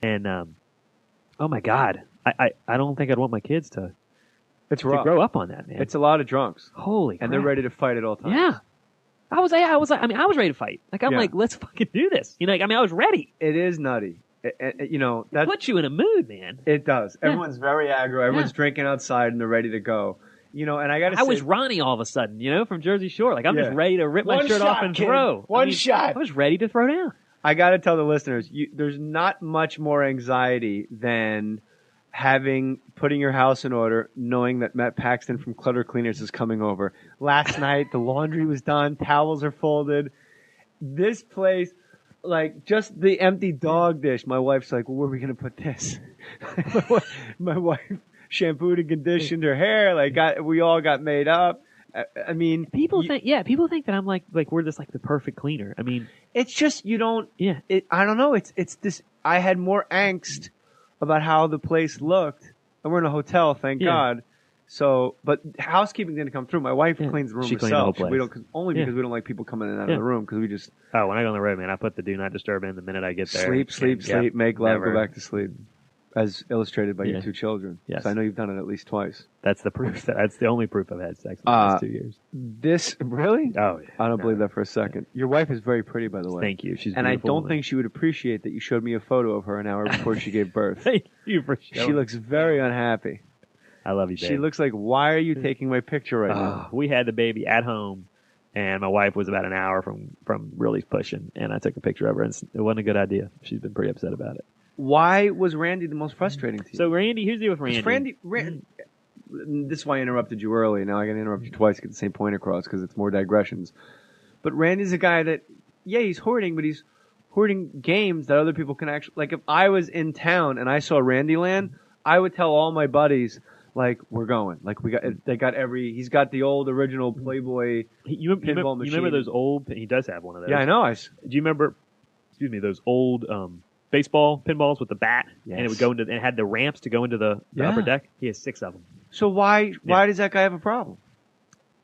And oh my God, I don't think I'd want my kids to rough. grow up on that, man. It's a lot of drunks. Holy crap. And they're ready to fight at all times. Yeah. I was ready to fight. Like, I'm like, let's fucking do this. You know, like, I mean, I was ready. It is nutty. That puts you in a mood, man. It does. Yeah. Everyone's very aggro. Everyone's drinking outside and they're ready to go. And I was Ronnie all of a sudden, from Jersey Shore. Like, I'm just ready to rip my shirt off and throw. One shot. I was ready to throw down. I got to tell the listeners, there's not much more anxiety than putting your house in order, knowing that Matt Paxton from Clutter Cleaners is coming over. Last night, the laundry was done. Towels are folded. This place, like, just the empty dog dish. My wife's like, well, where are we going to put this? My wife shampooed and conditioned her hair. Like, we all got made up. I mean, people think that I'm like we're just like the perfect cleaner. I mean, it's just you don't. Yeah. I don't know. It's this. I had more angst about how the place looked, and we're in a hotel, thank God. So, but housekeeping didn't come through. My wife cleans the room herself. Because we don't like people coming in and out of the room because we just. Oh, when I go on the road, man, I put the do not disturb in the minute I get there. Sleep, make love, go back to sleep. As illustrated by your two children. Yes. So I know you've done it at least twice. That's the proof. That's the only proof I've had sex in the last 2 years. Really? Oh, yeah. I don't believe that for a second. Your wife is very pretty, by the way. Thank you. She's beautiful. And I don't think she would appreciate that you showed me a photo of her an hour before she gave birth. Thank you for showing. She looks very unhappy. I love you, babe. She looks like, why are you taking my picture right now? We had the baby at home, and my wife was about an hour from really pushing, and I took a picture of her, and it wasn't a good idea. She's been pretty upset about it. Why was Randy the most frustrating to you? So Randy, here's the deal with Randy. This is why I interrupted you early. Now I got to interrupt you twice to get the same point across because it's more digressions. But Randy's a guy that, he's hoarding, but he's hoarding games that other people can actually. Like if I was in town and I saw Randyland, I would tell all my buddies, like, we're going. Like he's got the old original Playboy pinball machine. You remember those old? He does have one of those. Yeah, I know. Do you remember? Excuse me, those old. Baseball pinballs with the bat, and it would go into and it had the ramps to go into the upper deck. He has 6 of them. So why does that guy have a problem?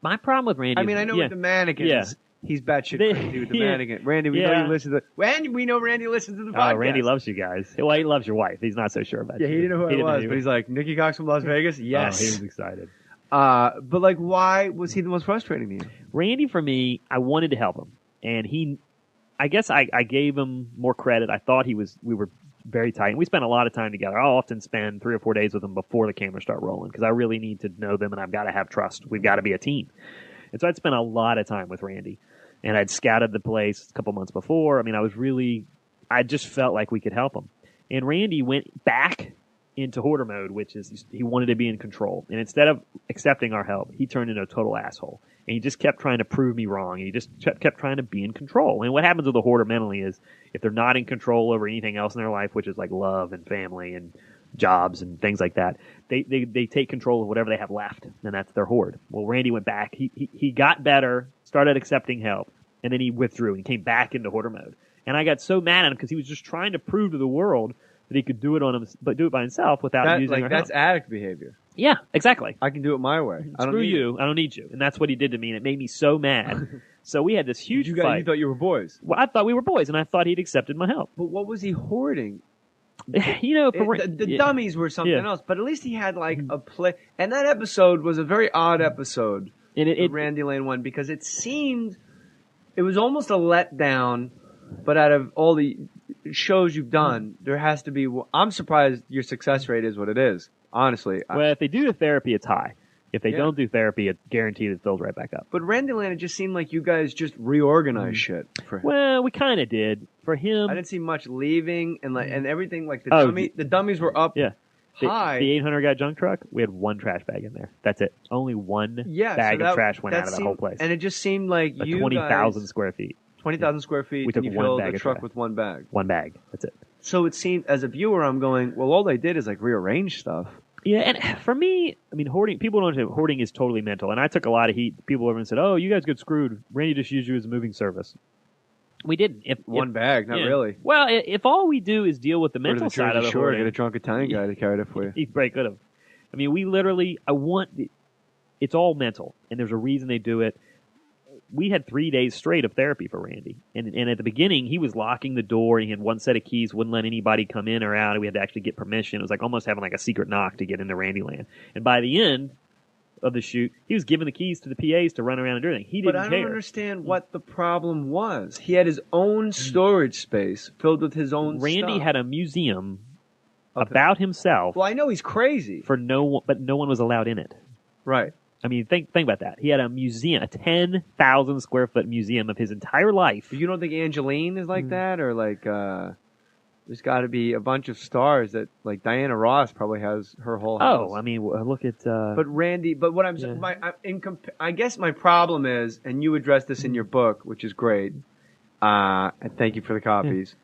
My problem with Randy. I mean, I know with the mannequins, he's batshit crazy with the mannequin. Randy, we know you listen to Randy listens to the podcast. Oh, Randy loves you guys. Well, he loves your wife. He's not so sure about you. Yeah, he didn't know who I was, but he's like, Nikki Cox from Las Vegas? Yes. Oh, he was excited. But like, why was he the most frustrating to you? Randy, for me, I wanted to help him, and I guess I gave him more credit. I thought we were very tight. And we spent a lot of time together. I'll often spend 3 or 4 days with him before the cameras start rolling because I really need to know them and I've got to have trust. We've got to be a team. And so I'd spent a lot of time with Randy. And I'd scouted the place a couple months before. I mean, I just felt like we could help him. And Randy went back into hoarder mode, which is he wanted to be in control. And instead of accepting our help, he turned into a total asshole. And he just kept trying to prove me wrong. He just kept trying to be in control. And what happens with a hoarder mentally is if they're not in control over anything else in their life, which is like love and family and jobs and things like that, they take control of whatever they have left, and that's their hoard. Well, Randy went back. He got better, started accepting help, and then he withdrew and came back into hoarder mode. And I got so mad at him because he was just trying to prove to the world that he could do it on him, but do it by himself without using our help. That's addict behavior. Yeah, exactly. I can do it my way. Screw you. I don't need you. And that's what he did to me, and it made me so mad. So we had this huge fight. You thought you were boys? Well, I thought we were boys, and I thought he'd accepted my help. But what was he hoarding? The dummies were something else, but at least he had like a play. And that episode was a very odd episode, the Randy Lane one, because it was almost a letdown. But out of all the shows you've done, there has to be. I'm surprised your success rate is what it is. Honestly. Well, if they do the therapy, it's high. If they don't do therapy, it's guaranteed it fills right back up. But Randyland, it just seemed like you guys just reorganized shit for him. Well, we kind of did. For him, I didn't see much leaving and everything. Like the dummies were up high. The 800 guy junk truck, we had one trash bag in there. That's it. Only one bag of trash went out of that whole place. And it just seemed like 20,000 square feet. 20,000 square feet. We took and you one filled bag the of truck trash. with one bag. One bag. That's it. So it seemed, as a viewer, I'm going, well, all they did is like rearrange stuff. Yeah, and for me, I mean, hoarding. People don't understand. Hoarding is totally mental, and I took a lot of heat. People over and said, "Oh, you guys get screwed. Randy just used you as a moving service." We didn't. One bag, not really. Well, if all we do is deal with the mental side of the hoarding, get a drunk Italian guy to carry it for you. He very could have. I mean, we literally. It's all mental, and there's a reason they do it. we had 3 days straight of therapy for Randy. And at the beginning, he was locking the door. He had one set of keys, wouldn't let anybody come in or out. We had to actually get permission. It was like almost having like a secret knock to get into Randyland. And by the end of the shoot, he was giving the keys to the PAs to run around and do everything. He didn't care. But I don't understand what the problem was. He had his own storage space filled with his own Randy stuff. had a museum about himself. Well, I know he's crazy. But no one was allowed in it. Right. I mean, think about that. He had a museum, a 10,000 square foot museum of his entire life. But you don't think Angeline is like that, or like there's got to be a bunch of stars that like Diana Ross probably has her whole house. Oh, I mean, look at. But Randy, but what I'm saying, I guess my problem is, and you address this in your book, which is great. And thank you for the copies.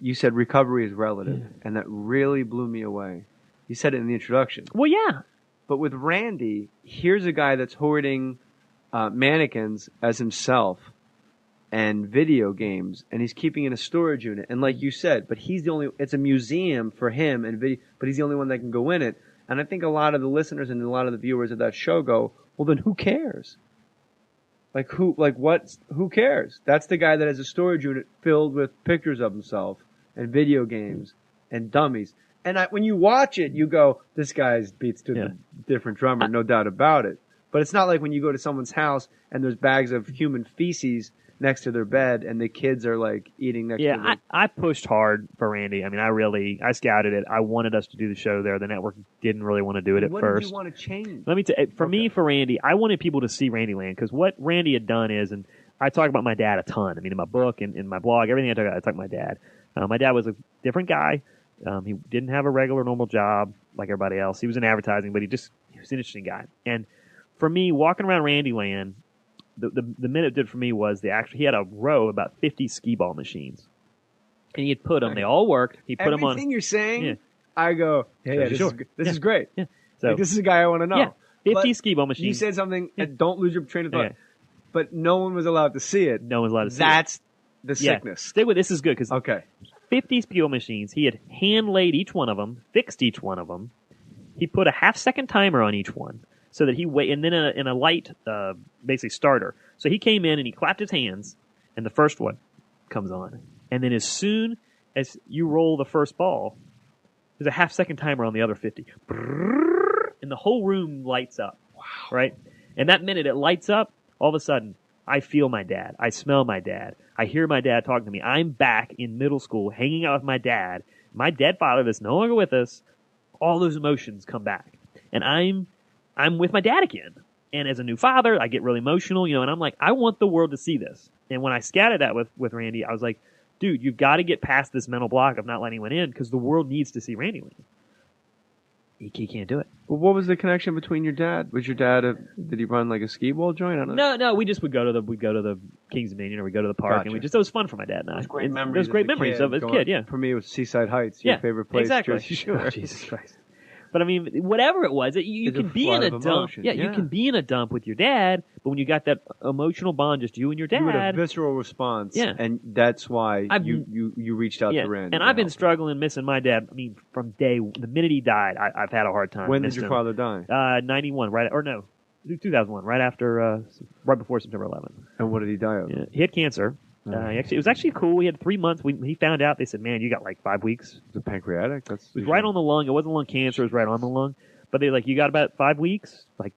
You said recovery is relative, and that really blew me away. You said it in the introduction. Well, yeah. But with Randy, here's a guy that's hoarding mannequins as himself and video games, and he's keeping in a storage unit. And like you said, but he's the only. It's a museum for him, and video, but he's the only one that can go in it. And I think a lot of the listeners and a lot of the viewers of that show go, well, then who cares? Who cares? That's the guy that has a storage unit filled with pictures of himself and video games and dummies. And when you watch it, you go, this guy's beats to the different drummer, no doubt about it. But it's not like when you go to someone's house and there's bags of human feces next to their bed and the kids are like eating next to them. Yeah, I pushed hard for Randy. I mean, I scouted it. I wanted us to do the show there. The network didn't really want to do it at first. What did you want to change? Let me tell you, for Randy, I wanted people to see Randyland because what Randy had done is, and I talk about my dad a ton. I mean, in my book and in my blog, everything I talk about my dad. My dad was a different guy. He didn't have a regular, normal job like everybody else. He was in advertising, but he was an interesting guy. And for me, walking around Randyland, the minute it did for me was he had a row about 50 skee ball machines, and he had put them. They all worked. He put them on. Everything you're saying, I go, this is great. Yeah. So like, this is a guy I want to know. Yeah, 50 skee ball machines. You said something. Don't lose your train of thought. Okay. But no one was allowed to see it. No one was allowed to see That's the sickness. Stay with this. Is good because 50 skee ball machines. He had hand laid each one of them, fixed each one of them. He put a half-second timer on each one. So that and then in a light, basically starter. So he came in and he clapped his hands, and the first one comes on. And then as soon as you roll the first ball, there's a half-second timer on the other 50. And the whole room lights up. Wow. Right? And that minute it lights up, all of a sudden, I feel my dad. I smell my dad. I hear my dad talking to me. I'm back in middle school hanging out with my dad. My dead father that's no longer with us. All those emotions come back. And I'm with my dad again. And as a new father, I get really emotional, and I'm like, I want the world to see this. And when I scattered that with Randy, I was like, dude, you've got to get past this mental block of not letting anyone in because the world needs to see Randyland. He can't do it. Well, what was the connection between your dad? Was your dad did he run like a skee ball joint? I don't know. No, we just would go to the Kings Dominion, or we'd go to the park, and it was fun for my dad and I. Those great memories of as a kid, yeah. For me, it was Seaside Heights, your favorite place. Exactly. Sure. Jesus Christ. But I mean, whatever it was, you can be in a dump. Yeah, you can be in a dump with your dad, but when you got that emotional bond, just you and your dad, you had a visceral response. Yeah, and that's why you reached out to Randy. And I've been struggling, missing my dad. I mean, from the minute he died, I've had a hard time. When did your father die? 91, 2001, right before September 11th. And what did he die of? Yeah, he had cancer. It was actually cool. We had 3 months. He found out. They said, "Man, you got like 5 weeks." The pancreatic. It was right on the lung. It wasn't lung cancer. It was right on the lung. But they you got about 5 weeks. Like,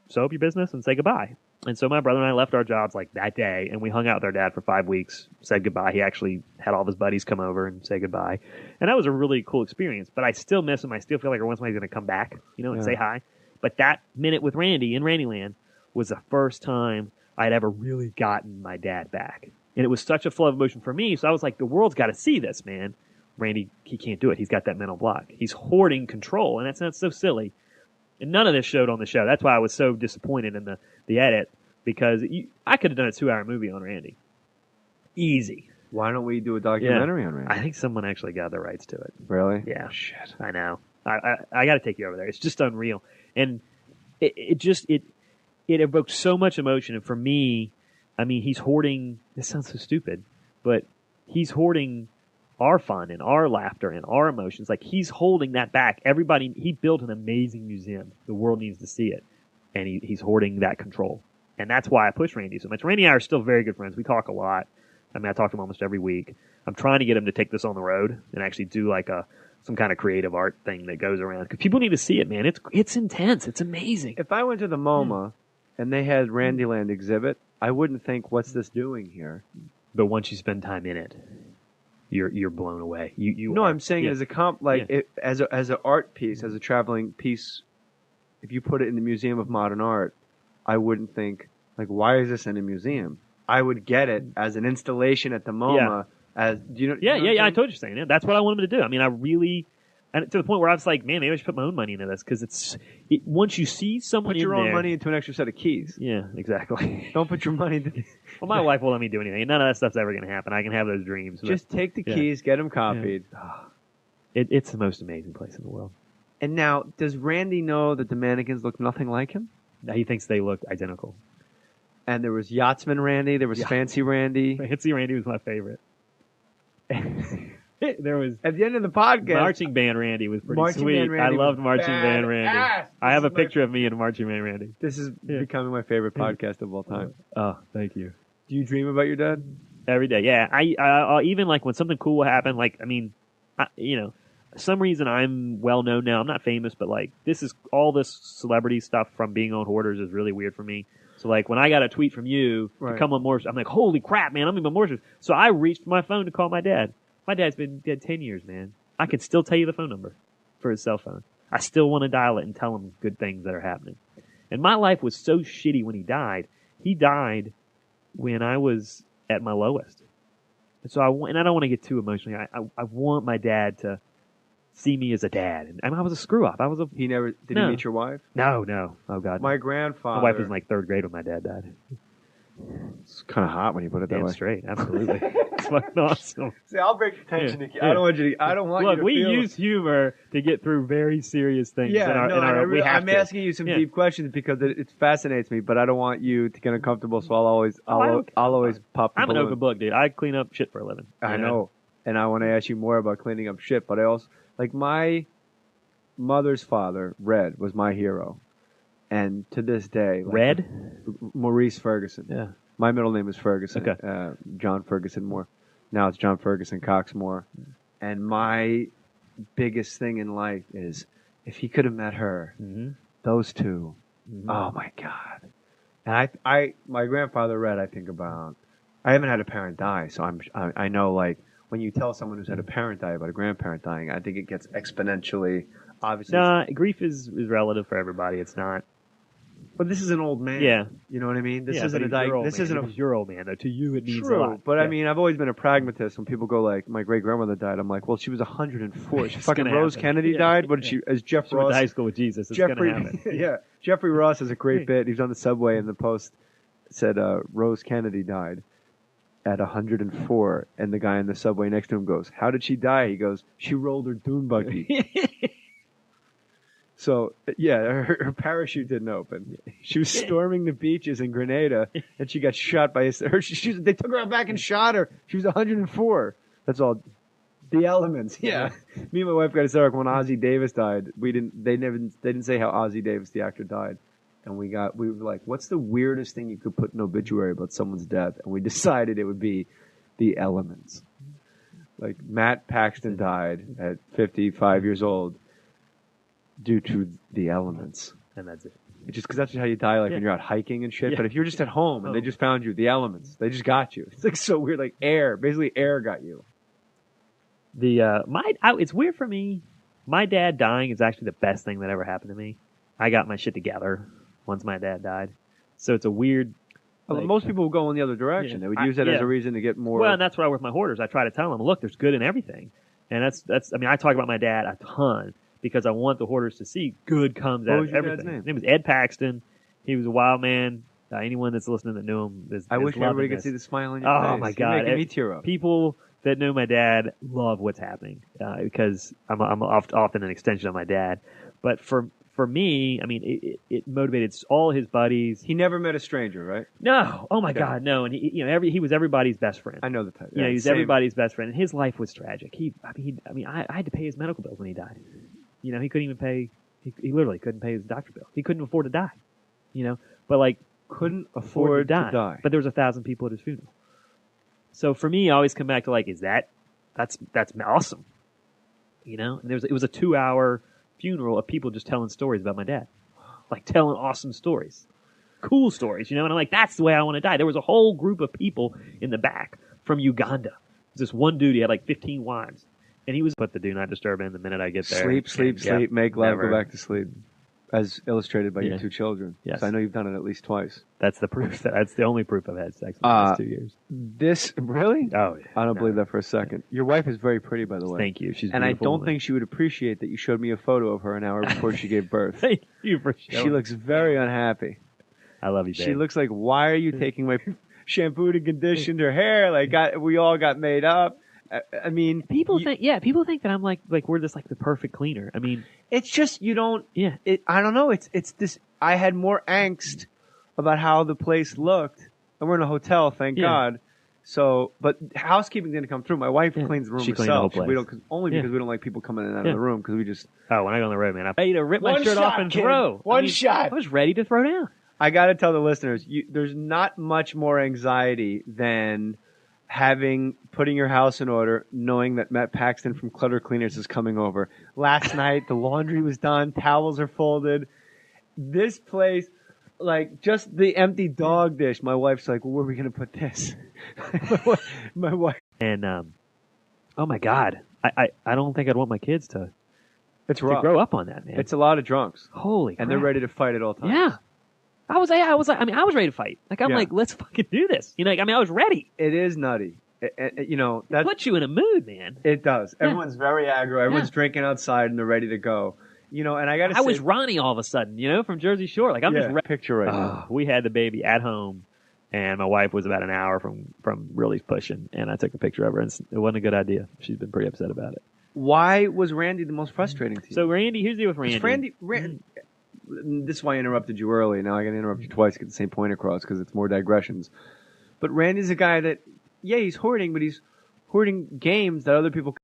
sew up your business and say goodbye. And so my brother and I left our jobs like that day, and we hung out with our dad for 5 weeks. Said goodbye. He actually had all of his buddies come over and say goodbye, and that was a really cool experience. But I still miss him. I still feel like every once in a while he's going to come back, and say hi. But that minute with Randy in Randyland was the first time I'd ever really gotten my dad back. And it was such a flow of emotion for me. So I was like, the world's got to see this, man. Randy, he can't do it. He's got that mental block. He's hoarding control. And that's so silly. And none of this showed on the show. That's why I was so disappointed in the edit. Because I could have done a 2-hour movie on Randy. Easy. Why don't we do a documentary on Randy? I think someone actually got the rights to it. Really? Yeah. Shit. I know. I got to take you over there. It's just unreal. And it evoked so much emotion. And for me, I mean, he's hoarding, this sounds so stupid, but he's hoarding our fun and our laughter and our emotions. Like, he's holding that back. He built an amazing museum. The world needs to see it. And he's hoarding that control. And that's why I push Randy so much. Randy and I are still very good friends. We talk a lot. I mean, I talk to him almost every week. I'm trying to get him to take this on the road and actually do like some kind of creative art thing that goes around. Because people need to see it, man. It's intense. It's amazing. If I went to the MoMA and they had Randyland exhibit, I wouldn't think, what's this doing here? But once you spend time in it, you're blown away. I'm saying it as a as an art piece, as a traveling piece. If you put it in the Museum of Modern Art, I wouldn't think like, why is this in a museum? I would get it as an installation at the MoMA. I told you you're saying it. That's what I want him to do. I mean, I really, and to the point where I was like, man, maybe I should put my own money into this because once you see someone put your own money into an extra set of keys. Yeah, exactly. Don't put your money into. Well, my wife won't let me do anything. None of that stuff's ever going to happen. I can have those dreams. Just take the keys, get them copied. Yeah. It's the most amazing place in the world. And now, does Randy know that the mannequins look nothing like him? He thinks they look identical. And there was Yachtsman Randy. There was Fancy Randy. Fancy Randy was my favorite. There was at the end of the podcast. Marching Band Randy was pretty sweet. I loved Marching Band Randy. I have a picture of me in Marching Band Randy. This is becoming my favorite podcast of all time. Oh, thank you. Do you dream about your dad? Every day, yeah. I even like when something cool will happen. Like, I mean, some reason I'm well known now. I'm not famous, but like all this celebrity stuff from being on Hoarders is really weird for me. So like when I got a tweet from you to come on Mohr, I'm like, holy crap, man, I'm in Mohr Stories. So I reached for my phone to call my dad. My dad's been dead 10 years, man. I can still tell you the phone number for his cell phone. I still want to dial it and tell him good things that are happening. And my life was so shitty when he died. He died when I was at my lowest. And so I don't want to get too emotional. I want my dad to see me as a dad. And I was a screw up. He meet your wife? No. Oh God. My grandfather. My wife was in like third grade when my dad died. It's kind of hot when you put it that way. Straight, absolutely. It's fucking awesome. See, I'll break the tension. I don't want you to. I don't want you to. Look, we use humor to get through very serious things. I'm asking you some deep questions because it fascinates me, but I don't want you to get uncomfortable. So I'll always pop. I'm an open book, dude. I clean up shit for a living. I know, and I want to ask you more about cleaning up shit. But I also like my mother's father, Red, was my hero. And to this day, Maurice Ferguson. Yeah. My middle name is Ferguson. Okay. John Ferguson Mohr. Now it's John Ferguson Cox Mohr. And my biggest thing in life is if he could have met her, those two, oh my God. And my grandfather Red, I think about. I haven't had a parent die, so I know like when you tell someone who's had a parent die about a grandparent dying, I think it gets exponentially. Obviously, grief is relative for everybody. It's not. But this is an old man. Yeah. You know what I mean? This isn't your old man, though. To you, it means a lot. But I mean, I've always been a pragmatist. When people go like, my great grandmother died, I'm like, well, she was 104. She fucking Rose Kennedy died. What did she? As Jeff Ross went to high school with Jesus. It's gonna happen. Yeah. Jeffrey Ross has a great bit. He was on the subway, and the Post said Rose Kennedy died at 104, and the guy in the subway next to him goes, "How did she die?" He goes, "She rolled her dune buggy." So, yeah, her parachute didn't open. She was storming the beaches in Grenada, and she got shot by they took her out back and shot her. She was 104. That's all. The Elements. Yeah. Me and my wife got hysterical when Ozzie Davis died. They didn't say how Ozzie Davis, the actor, died. And we were like, what's the weirdest thing you could put in an obituary about someone's death? And we decided it would be The Elements. Like, Matt Paxton died at 55 years old. Due to the elements. And that's it. It's just because that's how you die, like when you're out hiking and shit. Yeah. But if you're just at home and they just found you, the elements, they just got you. It's like so weird, like air. Basically, air got you. It's weird for me. My dad dying is actually the best thing that ever happened to me. I got my shit together once my dad died. So it's a weird. Well, most people would go in the other direction. Yeah. They would use that as a reason to get more. Well, and that's why with my Hoarders, I try to tell them, look, there's good in everything. And that's. I mean, I talk about my dad a ton. Because I want the Hoarders to see good comes out of everything. His name was Ed Paxton. He was a wild man. Anyone that's listening that knew him I wish everybody could see the smile on your face. Oh, my God. You're making me tear up. People that know my dad love what's happening because I'm often an extension of my dad. But for me, I mean, it motivated all his buddies. He never met a stranger, right? No. Oh, my God, no. And he was everybody's best friend. I know the type. Yeah, he was everybody's best friend. And his life was tragic. I had to pay his medical bills when he died. He couldn't even pay. He literally couldn't pay his doctor bill. He couldn't afford to die. But like couldn't afford to die. But there was 1,000 people at his funeral. So for me, I always come back to like, that's awesome, you know? And it was a 2-hour funeral of people just telling stories about my dad, like telling awesome stories, cool stories, you know? And I'm like, that's the way I want to die. There was a whole group of people in the back from Uganda. This one dude, he had like 15 wives, and he was put the do not disturb in the minute I get there. Sleep, make love, go back to sleep. As illustrated by your 2 children. Yes. So I know you've done it at least twice. That's the proof. That's the only proof I've had sex in the last 2 years. This, really? Oh, yeah. I don't believe that for a second. Your wife is very pretty, by the way. Thank you. She's and I beautiful don't think she would appreciate that you showed me a photo of her an hour before she gave birth. Thank you for showing. She looks very unhappy. I love you, babe. She looks like, why are you taking my shampooed and conditioned her hair? Like, we all got made up. I mean, people think that I'm like we're just like the perfect cleaner. I mean, it's just you don't. Yeah. I don't know. It's this. I had more angst about how the place looked, and we're in a hotel, thank God. So, but housekeeping didn't come through. My wife cleans the room She herself. cleaned the whole place. Because we don't like people coming in and out of the room because we just. Oh, when I go on the road, man, I'm ready to rip my One shirt off shot, and kid. throw. One shot. I was ready to throw down. I got to tell the listeners, there's not much more anxiety than putting your house in order, knowing that Matt Paxton from Clutter Cleaners is coming over. Last night, the laundry was done, towels are folded. This place, like just the empty dog dish. My wife's like, well, where are we going to put this? my wife. And, oh my God, I don't think I'd want my kids to grow up on that, man. It's a lot of drunks. Holy crap. And they're ready to fight at all times. Yeah. I was ready to fight. Like, I'm like, let's fucking do this. You know, I was ready. It is nutty. That puts you in a mood, man. It does. Yeah. Everyone's very aggro. Everyone's drinking outside and they're ready to go. And I was Ronnie all of a sudden, from Jersey Shore. Like, I'm just picture right now. We had the baby at home, and my wife was about an hour from really pushing, and I took a picture of her, and it wasn't a good idea. She's been pretty upset about it. Why was Randy the most frustrating to you? So Randy, here's the deal with Randy. This is why I interrupted you early. Now I can interrupt you twice to get the same point across because it's more digressions. But Randy's a guy that, he's hoarding, but he's hoarding games that other people